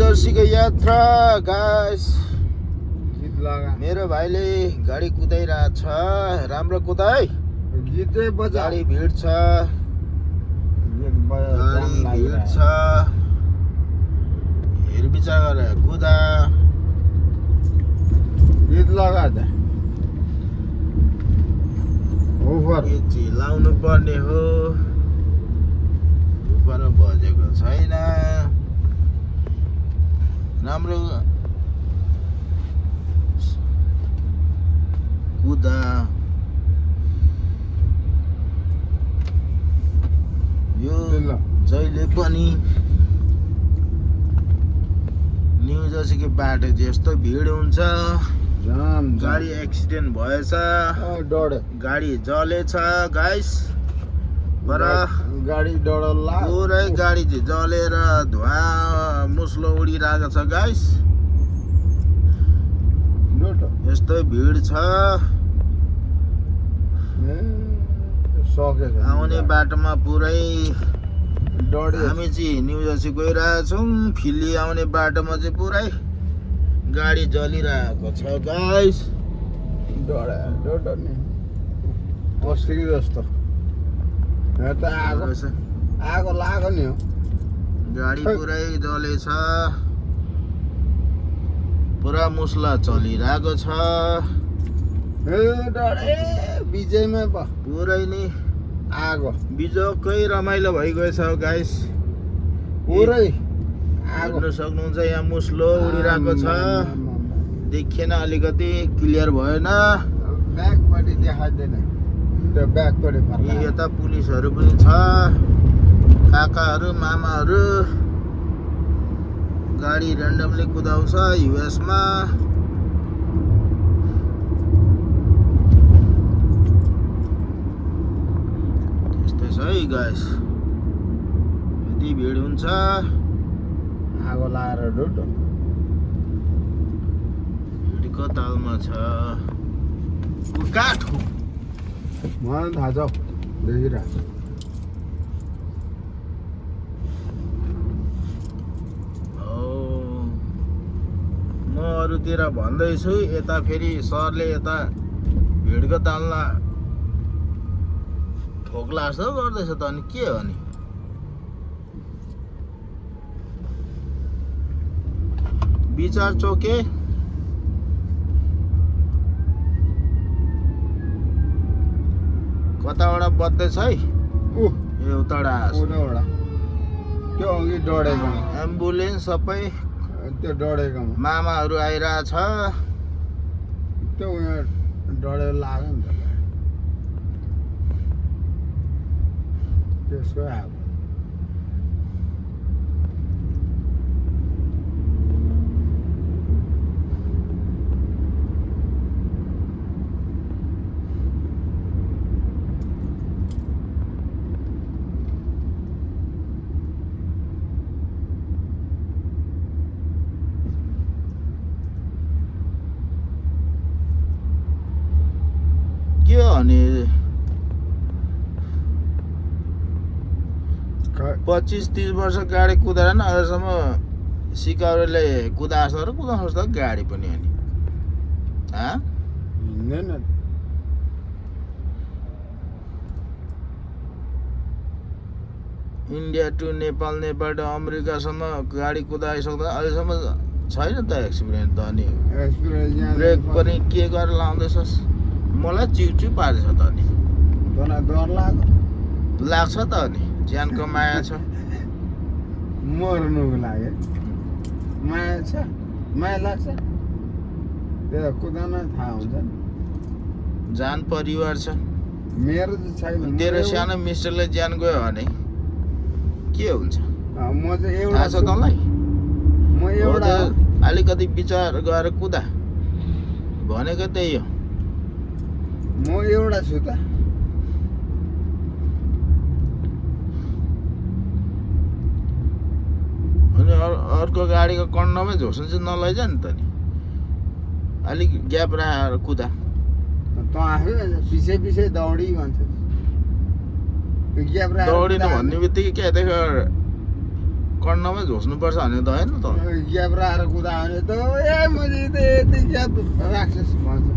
जर्सीको यात्रा गाइस। मेरो भाइले गाडी कुदाइरहेछ। राम्रो कुदाइ। गाडी भिड छ। हेरविचार गरेर कुदा। गीत लगा दे। लाउनु पर्ने हो। उपर बजेको छैन। राम्रो कुदा। यो जहिले पनि न्यू जर्सीको बाटो चाहिँ यस्तो भिड हुन्छ। गाडी एक्सिडेन्ट भएछ। गाडी जलेछ गाइस। पर गाडी डडल्ला पुरै गाडी चाहिँ जलेर धुवा मुस्लो उडिरहेको छ गाइस। यस्तो भिड छ। आउने बाटोमा पुरै हामी चाहिँ न्यू जर्सी गइरहेछौँ। फिल्ली आउने बाटोमा चाहिँ पुरै गाडी जलिरहेको छ गाइस। अस्तिको जस्तो आगो लाग्यो नि हो। गाडी पुरै जलेछ। पुरा मुस्ला चलिरहेको छ। बिजयमा पुरै नि आगो बिजोकै रमाइलो भइगएछ गाइस। पुरै हेर्नु सक्नुहुन्छ यहाँ मुस्लो उडिरहेको छ। देखिएन अलिकति क्लियर भएन। ब्याकपट्टि देखाइँदैन। त्यो ब्याकपट्टि यता पुलिसहरू पनि छ। काकाहरू मामाहरू गाडी ऱ्यान्डमली कुदाउँछ युएसमा। त्यस्तै छ है गाइस। यति भिड हुन्छ। आगो लाएर डुटो भिडको तालमा छ। काठ मलाई थाहा छ देखिरहेको। म अरूतिर भन्दैछु यता फेरि सरले यता भिडको तालमा ठोक्ला जस्तो गर्दैछ त। अनि के हो नि विचार चोके कताबाट बज्दैछ है। एउटाडा त्यो अघि डढेको एम्बुलेन्स सबै त्यो डढेको मामाहरू आइरहेछ। त्यो उयो डढेर लाग्यो नि त त्यसको आगो। के हो नि 25-30 वर्ष गाडी कुदाएर न अहिलेसम्म सिकाउरेले कुदाएको छ र कुदाउनुहोस् त गाडी पनि। अनि हिँड्दैन। India to Nepal, Nepal to अमेरिकासम्म गाडी कुदाइसक्दा अहिलेसम्म छैन त एक्सपिरियन्स त। अनि ब्रेक पनि के गरेर लाउँदैछस्? मलाई चिउचिउ पारेछ त। अनि डर लाग्छ त। अनि ज्यानको माया छ। मर्नुको लागि माया छ। माया लाग्छ त्यो कुदाउन थाहा हुन्छ। जान परिवार छ। मेरो चाहिँ छैन। तेरो सानो मिस्टरले ज्यान गयो भने के हुन्छ? म चाहिँ एउटा थाहा छ तँलाई? म एउटा अलिकति विचार गरेर कुदा भनेको त्यही हो। म एउटा छु त। अनि अर्को गाडीको कन्डमै झोस्नु चाहिँ नलैजा नि त। नि अलिक ग्याप राखेर कुदा। त आफै पछि पछि दौडिरहन्छ। दौडिनु भन्ने बित्तिकै क्या देखो कर्णमै झोस्नुपर्छ भने त होइन त ग्याप राखेर कुदायो भने त ए मैले त यति ग्याप राख्छस् भन्छ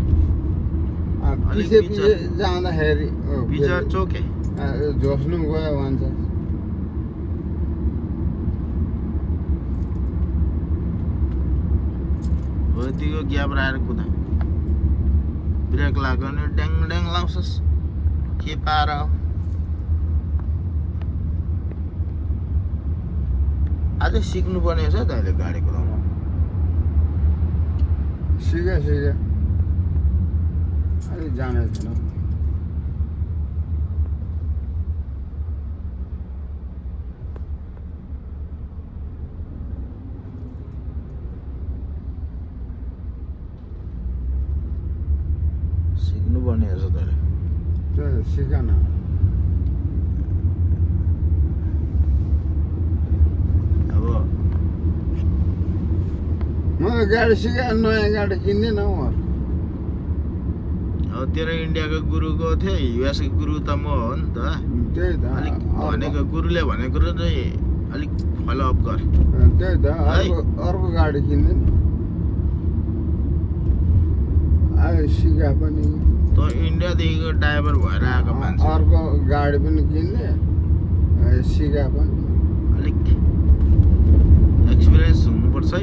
अलिक पछि पछि जाँदाखेरि बिचार चोके झोस्नु गयो भन्छ यतिको ग्याप राखेर कुदा ब्रेक लाग्यो भने ड्याङ ड्याङ लाउँछस् के पार अझै सिक्नु पर्ने छ त अहिले गाडी कुदाउनु सिके अलिक जाने छैन सिक्नु पर्ने रहेछ तैँले त्यो सिक न अब मैले गाडी सिकाए नयाँ गाडी किन्दैन हौ अब तेरो इन्डियाको गुरुको थिए युएसको गुरु त म हो नि त त्यही त अलिक भनेको गुरुले भनेको चाहिँ अलिक फलोअप गर त्यही त अर्को गाडी किन्दैन आयो सिका पनि त इन्डियादेखिको ड्राइभर भएर आएको मान्छे अर्को गाडी पनि किन्ने सिका पनि अलिक एक्सपिरियन्स हुनुपर्छ है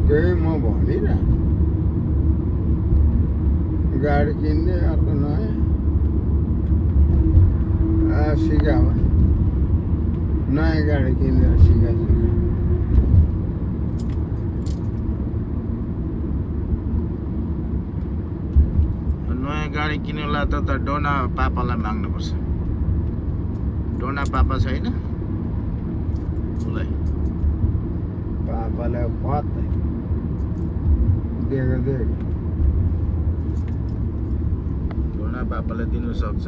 त्यही म भनिरह गाडी किन्ने अर्को नयाँ सिका पनि नयाँ गाडी किनेर सिका नयाँ गाडी किन्नुलाई त डोना पापालाई माग्नुपर्छ डोना पापा छैन उसलाई पापालाई खत दिएको डोना पापालाई दिनु सक्छ